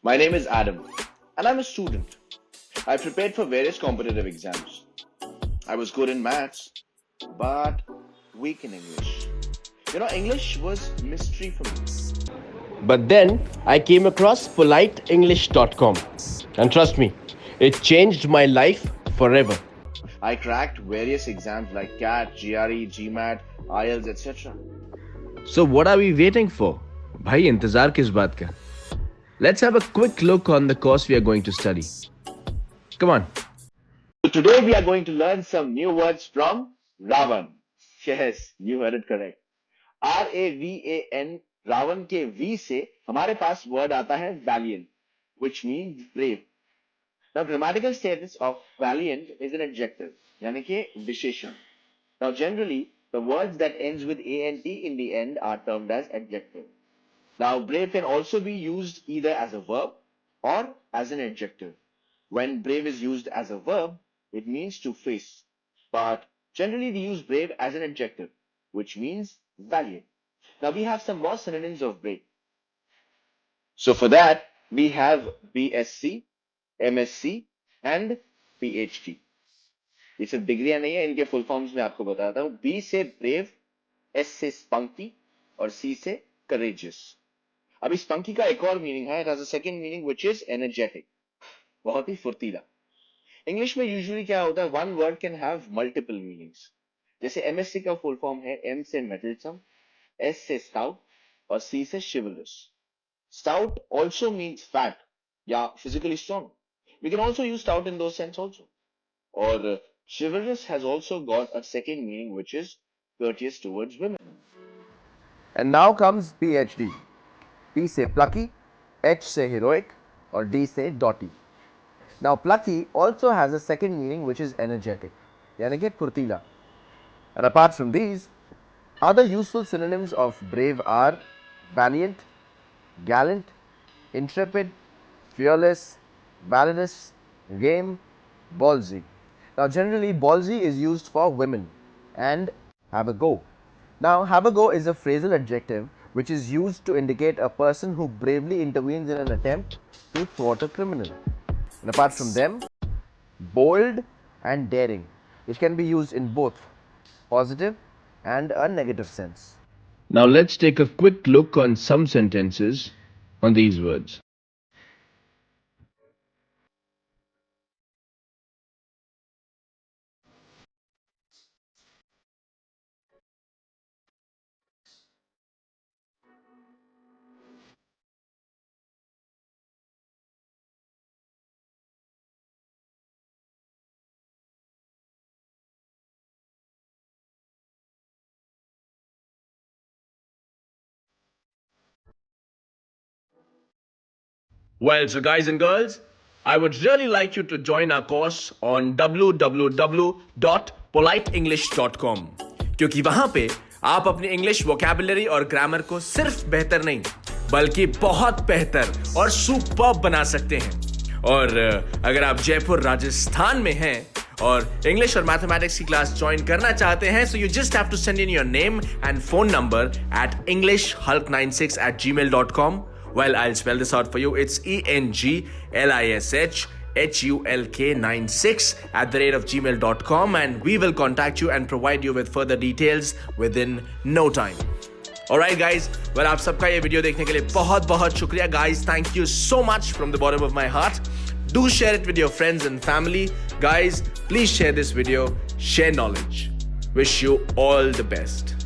My name is Adam, and I'm a student. I prepared for various competitive exams. I was good in maths, but weak in English. English was mystery for me. But then I came across politeenglish.com. And trust me, it changed my life forever. I cracked various exams like CAT, GRE, GMAT, IELTS, etc. So what are we waiting for? भाई इंतजार किस बात का? Let's have a quick look on the course we are going to study. Come on. So today we are going to learn some new words from Ravan. Yes, you heard it correct. RAVAN, Ravan के V से हमारे पास word आता है valiant, which means brave. Now grammatical status of valiant is an adjective, यानी कि विशेषण. Now generally the words that ends with ant in the end are termed as adjective. Now brave can also be used either as a verb or as an adjective. When brave is used as a verb, it means to face. But generally we use brave as an adjective, which means valiant. Now we have some more synonyms of brave. So for that, we have BSc, MSc and PhD. ये सब डिग्रियां नहीं है, इनके full forms में आपको बताता हूँ. B से brave, S से spunky और C से courageous. अभी spunky का एक और मीनिंग है. It has a second meaning which is energetic. बहुत ही फुर्तीला. इंग्लिश में यूजुअली क्या होता है, one word can have multiple meanings. जैसे एमएससी का फुल फॉर्म है एम से मेटलसम, एस से स्टाउट और सी से chivalrous. Stout also means fat या physically strong. We can also use stout in two sense also. और chivalrous has also got a second meaning which is courteous towards women. And now comes PhD. P से plucky, H से heroic और D से doughty. Now plucky also has a second meaning which is energetic, यानी कि फुर्तीला. And apart from these, other useful synonyms of brave are valiant, gallant, intrepid, fearless, valorous, game, ballsy. Now generally ballsy is used for women and have a go. Now have a go is a phrasal adjective which is used to indicate a person who bravely intervenes in an attempt to thwart a criminal. And apart from them, bold and daring, which can be used in both positive and a negative sense. Now let's take a quick look on some sentences on these words. Well, so guys and girls, I would really like you to join our course on www.politeenglish.com क्योंकि वहां पे आप अपनी English vocabulary और grammar को सिर्फ बेहतर नहीं बल्कि बहुत बेहतर और सुपर्ब बना सकते हैं. और अगर आप जयपुर राजस्थान में हैं और इंग्लिश और मैथमेटिक्स की क्लास ज्वाइन करना चाहते हैं, so you just have to send in your name and phone number at englishhulk96@gmail.com. Well, I'll spell this out for you. It's ENGLISHHULK96@gmail.com and we will contact you and provide you with further details within no time. Alright guys, well आप सबका ये video देखने के लिए बहुत बहुत शुक्रिया guys. Thank you so much from the bottom of my heart. Do share it with your friends and family. Guys, please share this video. Share knowledge. Wish you all the best.